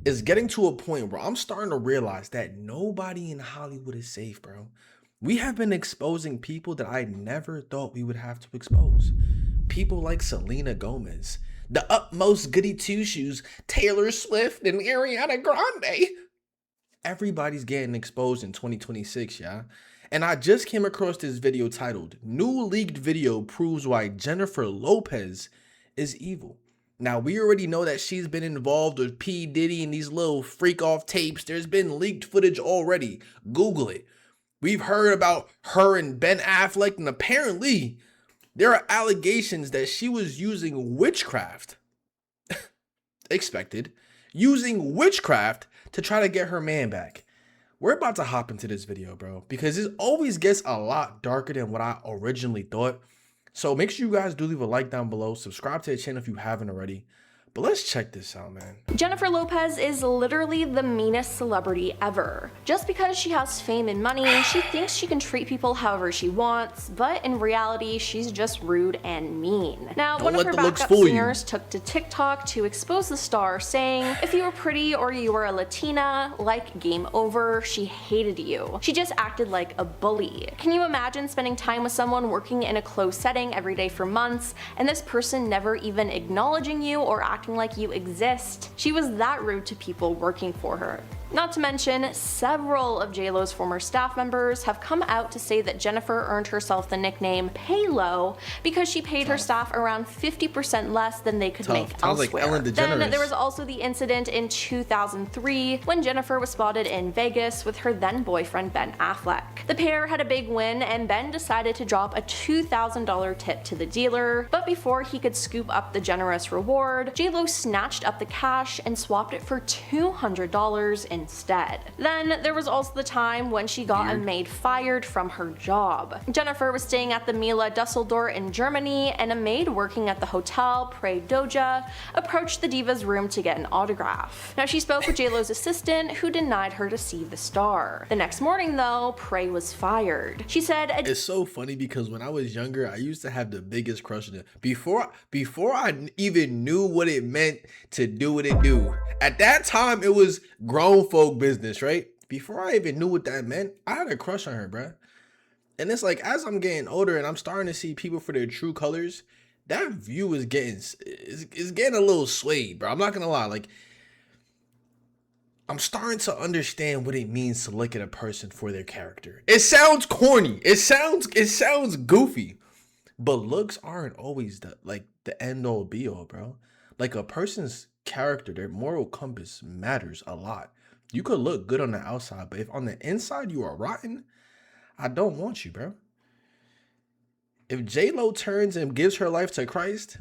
It's getting to a point where I'm starting to realize that nobody in Hollywood is safe, bro. We have been exposing people that I never thought we would have to expose. People like Selena Gomez, the utmost goody two shoes, Taylor Swift, and Ariana Grande. Everybody's getting exposed in 2026, yeah? And I just came across this video titled, New Leaked Video Proves Why Jennifer Lopez is Evil. Now, we already know that she's been involved with P. Diddy and these little freak-off tapes. There's been leaked footage already. Google it. We've heard about her and Ben Affleck, and apparently there are allegations that she was using witchcraft. Expected. Using witchcraft to try to get her man back. We're about to hop into this video, bro, because it always gets a lot darker than what I originally thought. So make sure you guys do leave a like down below. Subscribe to the channel if you haven't already. But let's check this out, man. Jennifer Lopez is literally the meanest celebrity ever. Just because she has fame and money, she thinks she can treat people however she wants, but in reality, she's just rude and mean. Now, one of her backup singers took to TikTok to expose the star, saying, if you were pretty or you were a Latina, like game over, she hated you. She just acted like a bully. Can you imagine spending time with someone working in a closed setting every day for months, and this person never even acknowledging you or acting like you exist? She was that rude to people working for her. Not to mention, several of JLo's former staff members have come out to say that Jennifer earned herself the nickname Pay Low because she paid her staff around 50% less than they could make elsewhere. Like then there was also the incident in 2003 when Jennifer was spotted in Vegas with her then boyfriend Ben Affleck. The pair had a big win and Ben decided to drop a $2,000 tip to the dealer, but before he could scoop up the generous reward, JLo snatched up the cash and swapped it for $200 instead. Then there was also the time when she got a maid fired from her job. Jennifer was staying at the Mila Dusseldorf in Germany, and a maid working at the hotel Prey Doja approached the diva's room to get an autograph. Now, she spoke with JLo's assistant, who denied her to see the star. The next morning though, Prey was fired. She said, it's so funny because when I was younger, I used to have the biggest crush on it. Before I even knew what it meant to do what it do. At that time, it was grown folk business, right? Before I even knew what that meant, I had a crush on her, bruh. And it's like, as I'm getting older and I'm starting to see people for their true colors, that view is getting a little swayed, bro. I'm not gonna lie. Like, I'm starting to understand what it means to look at a person for their character. It sounds corny. It sounds goofy. But looks aren't always the end all be all, bro. Like, a person's character, their moral compass matters a lot. You could look good on the outside, but if on the inside you are rotten, I don't want you, bro. If JLo turns and gives her life to Christ,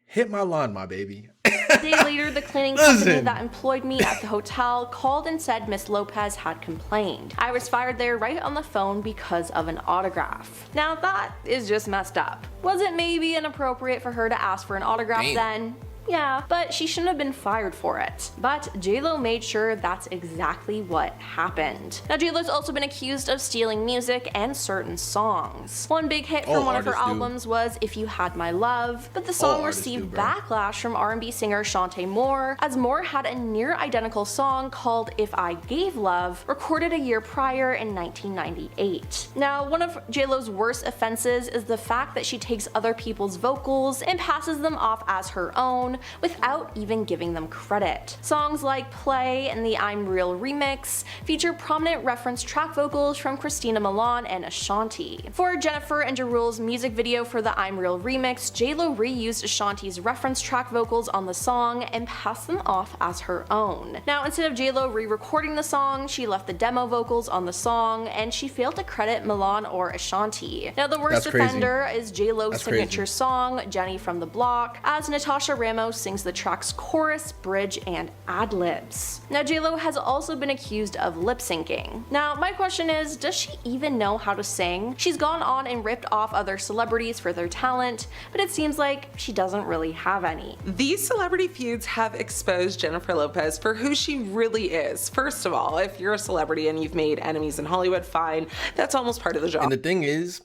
hit my line, my baby. A day later, the cleaning company that employed me at the hotel called and said Miss Lopez had complained. I was fired there right on the phone because of an autograph. Now, that is just messed up. Was it maybe inappropriate for her to ask for an autograph then? Yeah, but she shouldn't have been fired for it. But JLo made sure that's exactly what happened. Now, JLo's also been accused of stealing music and certain songs. One big hit from one of her albums was If You Had My Love, but the song received backlash from R&B singer Shantae Moore, as Moore had a near identical song called If I Gave Love, recorded a year prior in 1998. Now, one of JLo's worst offenses is the fact that she takes other people's vocals and passes them off as her own, without even giving them credit. Songs like Play and the I'm Real remix feature prominent reference track vocals from Christina Milian and Ashanti. For Jennifer and Ja Rule's music video for the I'm Real remix, JLo reused Ashanti's reference track vocals on the song and passed them off as her own. Now, instead of JLo re-recording the song, she left the demo vocals on the song, and she failed to credit Milian or Ashanti. Now, the worst offender is JLo's signature song, Jenny from the Block, as Natasha Ramos sings the track's chorus, bridge, and ad-libs. Now, JLo has also been accused of lip-syncing. Now, my question is, does she even know how to sing? She's gone on and ripped off other celebrities for their talent, but it seems like she doesn't really have any. These celebrity feuds have exposed Jennifer Lopez for who she really is. First of all, if you're a celebrity and you've made enemies in Hollywood, fine, that's almost part of the job. And the thing is,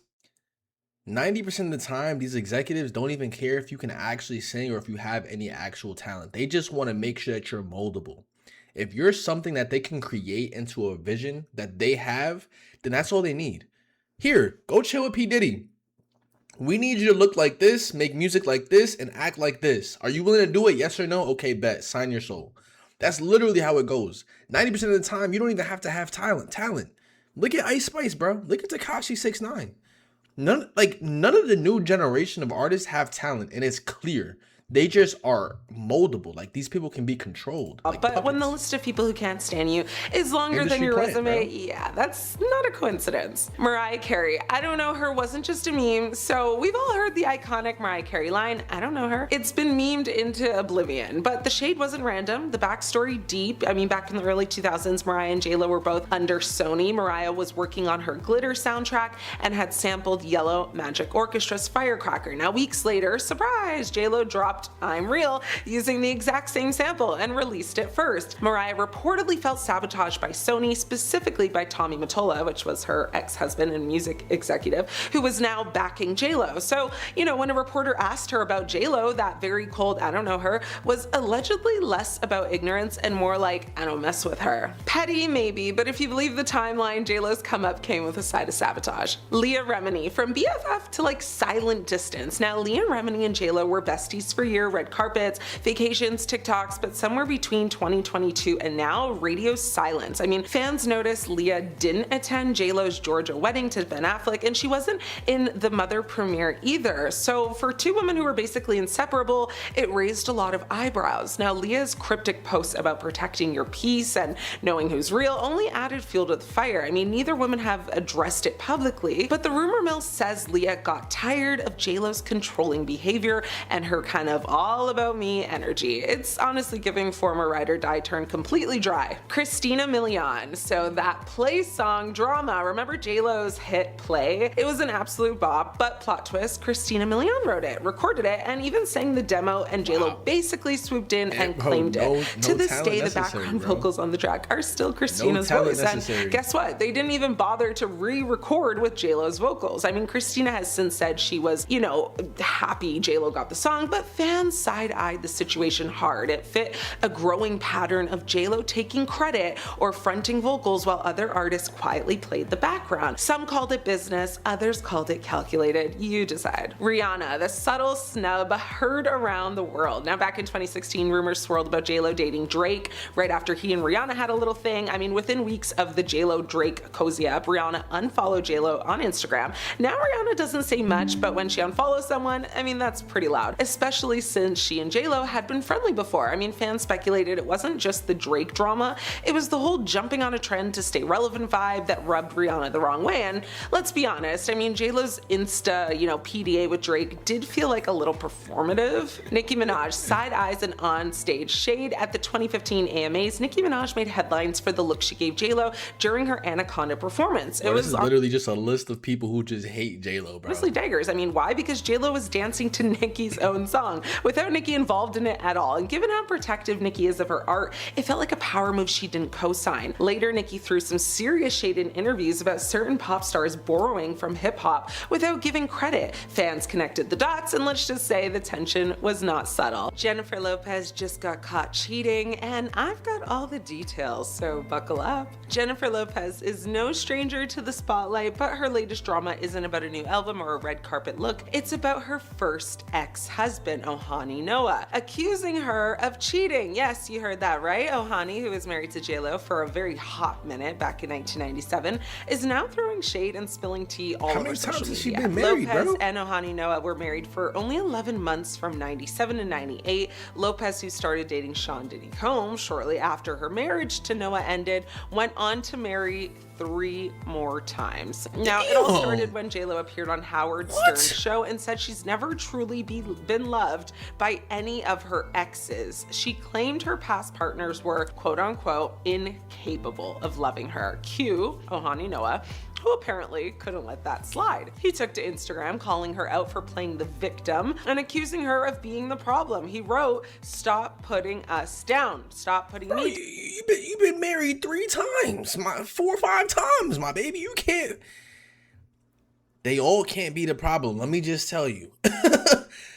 90% of the time, these executives don't even care if you can actually sing or if you have any actual talent. They just want to make sure that you're moldable. If you're something that they can create into a vision that they have, then that's all they need. Here, go chill with P. Diddy. We need you to look like this, make music like this, and act like this. Are you willing to do it? Yes or no? Okay, bet. Sign your soul. That's literally how it goes. 90% of the time, you don't even have to have talent. Look at Ice Spice, bro. Look at Tekashi 6ix9ine. None of the new generation of artists have talent, and it's clear. They just are moldable. Like, these people can be controlled. Like but when puppets. the list of people who can't stand you is longer than Industry your plant, resume, bro. yeah, that's not a coincidence. Mariah Carey. I don't know her wasn't just a meme. So we've all heard the iconic Mariah Carey line, I don't know her. It's been memed into oblivion, but the shade wasn't random. The backstory deep. I mean, back in the early 2000s, Mariah and J-Lo were both under Sony. Mariah was working on her Glitter soundtrack and had sampled Yellow Magic Orchestra's Firecracker. Now, weeks later, surprise, J-Lo dropped I'm Real using the exact same sample and released it first. Mariah reportedly felt sabotaged by Sony, specifically by Tommy Mottola, which was her ex-husband and music executive, who was now backing J-Lo. So, you know, when a reporter asked her about J-Lo, that very cold I don't know her was allegedly less about ignorance and more like I don't mess with her. Petty maybe, but if you believe the timeline, J-Lo's come up came with a side of sabotage. Leah Remini, from BFF to like silent distance. Now, Leah Remini and J-Lo were besties for years, red carpets, vacations, TikToks, but somewhere between 2022 and now, radio silence. I mean, fans noticed Leah didn't attend J-Lo's Georgia wedding to Ben Affleck, and she wasn't in the Mother premiere either. So for two women who were basically inseparable, it raised a lot of eyebrows. Now, Leah's cryptic posts about protecting your peace and knowing who's real only added fuel to the fire. I mean, neither woman have addressed it publicly, but the rumor mill says Leah got tired of J-Lo's controlling behavior and her kind of all about me energy. It's honestly giving former ride or die turned completely dry. Christina Milian. So that Play song Drama, remember J-Lo's hit Play? It was an absolute bop, but plot twist, Christina Milian wrote it, recorded it, and even sang the demo, and J-Lo basically swooped in and claimed it. To this day, the background vocals on the track are still Christina's voice. And guess what? They didn't even bother to re-record with J-Lo's vocals. I mean, Christina has since said she was, you know, happy J-Lo got the song, but fans side-eyed the situation hard. It fit a growing pattern of J-Lo taking credit or fronting vocals while other artists quietly played the background. Some called it business, others called it calculated. You decide. Rihanna, the subtle snub heard around the world. Now, back in 2016, rumors swirled about J-Lo dating Drake right after he and Rihanna had a little thing. I mean, within weeks of the J-Lo Drake cozy up, Rihanna unfollowed J-Lo on Instagram. Now Rihanna doesn't say much, but when she unfollows someone, I mean, that's pretty loud, especially since she and J-Lo had been friendly before. I mean, fans speculated it wasn't just the Drake drama, it was the whole jumping on a trend to stay relevant vibe that rubbed Rihanna the wrong way. And let's be honest, I mean, J-Lo's Insta, you know, PDA with Drake did feel like a little performative. Nicki Minaj, side eyes and on stage shade. At the 2015 AMAs, Nicki Minaj made headlines for the look she gave J-Lo during her Anaconda performance. Bro, this is literally just a list of people who just hate J-Lo, bro. Honestly, daggers. I mean, why? Because J-Lo was dancing to Nicki's own song without Nicki involved in it at all. And given how protective Nicki is of her art, it felt like a power move she didn't co-sign. Later, Nicki threw some serious shade in interviews about certain pop stars borrowing from hip-hop without giving credit. Fans connected the dots, and let's just say the tension was not subtle. Jennifer Lopez just got caught cheating, and I've got all the details, so buckle up. Jennifer Lopez is no stranger to the spotlight, but her latest drama isn't about a new album or a red carpet look. It's about her first ex-husband, Ohani Noah, accusing her of cheating. Yes, you heard that right. Ohani, who was married to J-Lo for a very hot minute back in 1997, is now throwing shade and spilling tea all over social media. How many times has she been married, Lopez and Ohani Noah were married for only 11 months from 97 to 98. Lopez, who started dating Sean Diddy Combs shortly after her marriage to Noah ended, went on to marry 3 more times. Now, it all started when J-Lo appeared on Howard Stern's show and said she's never truly been loved by any of her exes. She claimed her past partners were, quote unquote, incapable of loving her. Cue Ohani Noah, who apparently couldn't let that slide. He took to Instagram calling her out for playing the victim and accusing her of being the problem. He wrote, "Stop putting us down. Stop putting me." You've been married 3 times, 4 or 5 times, my baby. You can't. They all can't be the problem. Let me just tell you.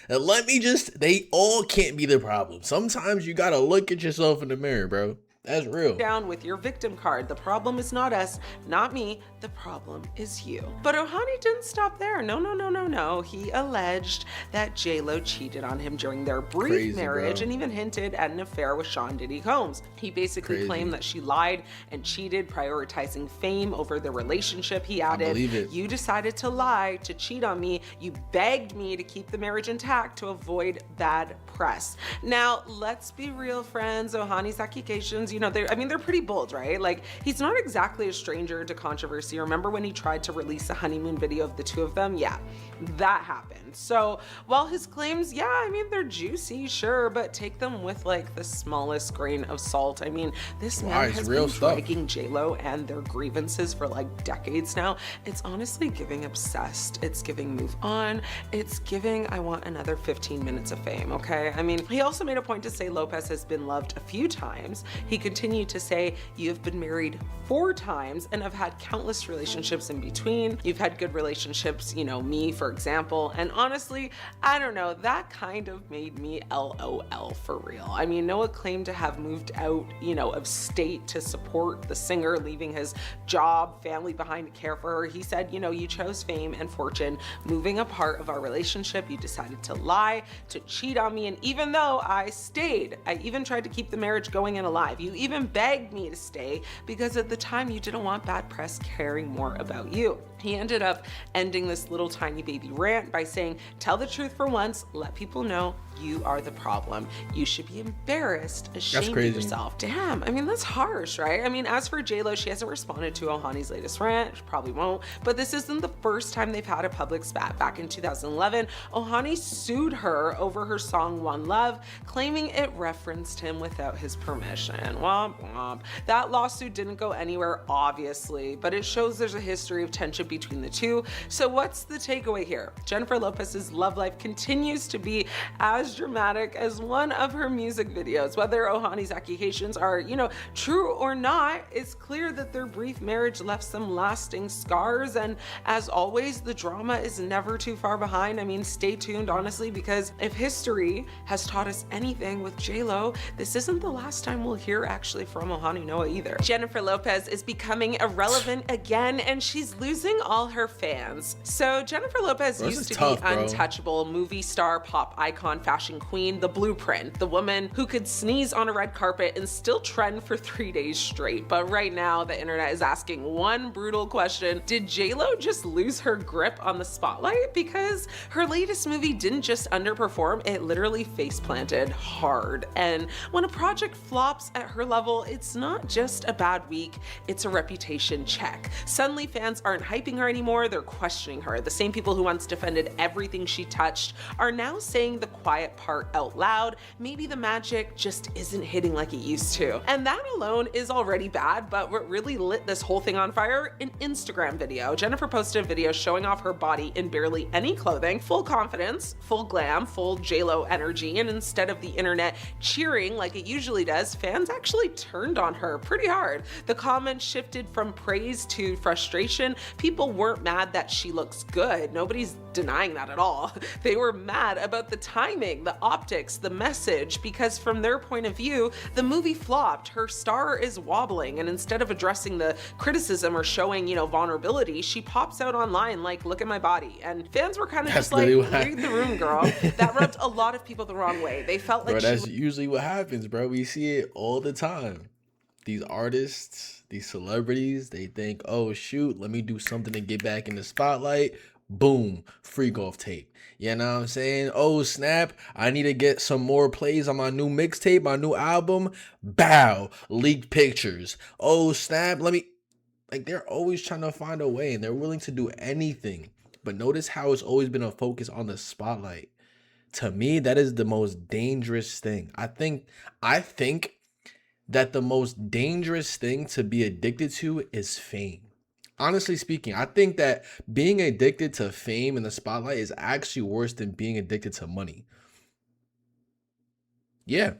They all can't be the problem. Sometimes you gotta look at yourself in the mirror, bro. That's real. Down with your victim card. The problem is not us, not me. The problem is you. But Ohani didn't stop there. No. He alleged that J-Lo cheated on him during their brief marriage and even hinted at an affair with Sean Diddy Combs. He basically claimed that she lied and cheated, prioritizing fame over the relationship. He added, "You decided to lie, to cheat on me. You begged me to keep the marriage intact to avoid bad press." Now, let's be real, friends. Ohani's accusations, they're pretty bold, right? Like, he's not exactly a stranger to controversy. Remember when he tried to release a honeymoon video of the two of them? Yeah, that happened. So while his claims, they're juicy, sure, but take them with like the smallest grain of salt. I mean, this man has been dragging J-Lo and their grievances for like decades now. It's honestly giving obsessed. It's giving move on. It's giving I want another 15 minutes of fame, okay? I mean, he also made a point to say Lopez has been loved a few times. He continued to say, "You've been married 4 times and have had countless relationships in between. You've had good relationships, me, for example." And honestly, I don't know, that kind of made me LOL for real. I mean, Noah claimed to have moved out, of state to support the singer, leaving his job, family behind to care for her. He said, "You chose fame and fortune. Moving a part of our relationship, you decided to lie, to cheat on me. And even though I stayed, I even tried to keep the marriage going and alive. You even begged me to stay because at the time you didn't want bad press caring more about you." He ended up ending this little tiny baby rant by saying, "Tell the truth for once, let people know you are the problem. You should be embarrassed, ashamed of yourself." Damn, I mean, that's harsh, right? I mean, as for J-Lo, she hasn't responded to Ohani's latest rant. She probably won't, but this isn't the first time they've had a public spat. Back in 2011, Ohani sued her over her song One Love, claiming it referenced him without his permission. Womp womp. That lawsuit didn't go anywhere, obviously, but it shows there's a history of tension between the two. So what's the takeaway here? Jennifer Lopez's love life continues to be as dramatic as one of her music videos. Whether Ohani's accusations are, true or not, it's clear that their brief marriage left some lasting scars. And as always, the drama is never too far behind. I mean, stay tuned, honestly, because if history has taught us anything with J-Lo, this isn't the last time we'll hear actually from Ohani Noah either. Jennifer Lopez is becoming irrelevant again, and she's losing all her fans. So Jennifer Lopez used to be untouchable, movie star, pop icon, fashion queen, the blueprint, the woman who could sneeze on a red carpet and still trend for 3 days straight. But right now, the internet is asking one brutal question: did J-Lo just lose her grip on the spotlight? Because her latest movie didn't just underperform, it literally face planted hard. And when a project flops at her level, it's not just a bad week, it's a reputation check. Suddenly fans aren't hyping her anymore, they're questioning her. The same people who once defended everything she touched are now saying the quiet part out loud. Maybe the magic just isn't hitting like it used to. And that alone is already bad, but what really lit this whole thing on fire? An Instagram video. Jennifer posted a video showing off her body in barely any clothing, full confidence, full glam, full J-Lo energy, and instead of the internet cheering like it usually does, fans actually turned on her pretty hard. The comments shifted from praise to frustration. People weren't mad that she looks good. Nobody's denying that at all. They were mad about the timing, the optics, the message, because from their point of view, the movie flopped. Her star is wobbling, and instead of addressing the criticism or showing, vulnerability, she pops out online like, "Look at my body." And fans were kind of just like, read the room, girl. That rubbed a lot of people the wrong way. They felt like that's usually what happens, bro. We see it all the time. These artists, these celebrities, they think, "Oh shoot, let me do something to get back in the spotlight." Boom, freak off tape. You know what I'm saying? "Oh snap, I need to get some more plays on my new mixtape, my new album." Bow, leaked pictures. "Oh snap, they're always trying to find a way, and they're willing to do anything. But notice how it's always been a focus on the spotlight. To me, that is the most dangerous thing. I think that the most dangerous thing to be addicted to is fame. Honestly speaking, I think that being addicted to fame and the spotlight is actually worse than being addicted to money. Yeah,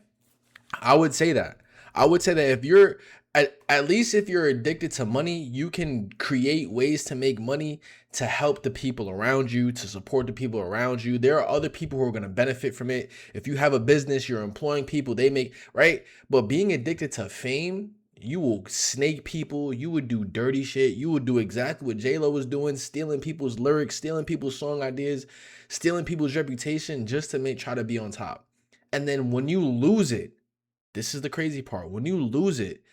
I would say that. I would say that if you're At least if you're addicted to money, you can create ways to make money to help the people around you, to support the people around you. There are other people who are going to benefit from it. If you have a business, you're employing people, they make, right? But being addicted to fame, you will snake people, you would do dirty shit, you would do exactly what J-Lo was doing, stealing people's lyrics, stealing people's song ideas, stealing people's reputation just to try to be on top. And then when you lose it, this is the crazy part. When you lose it,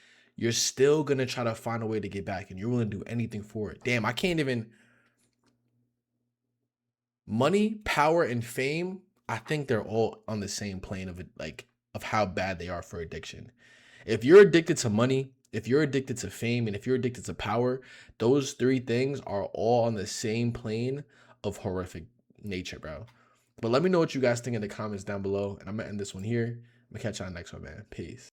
you're still going to try to find a way to get back and you're willing to do anything for it. Damn, I can't even. Money, power, and fame, I think they're all on the same plane of it, like of how bad they are for addiction. If you're addicted to money, if you're addicted to fame, and if you're addicted to power, those three things are all on the same plane of horrific nature, bro. But let me know what you guys think in the comments down below. And I'm going to end this one here. I'm going to catch you on the next one, man. Peace.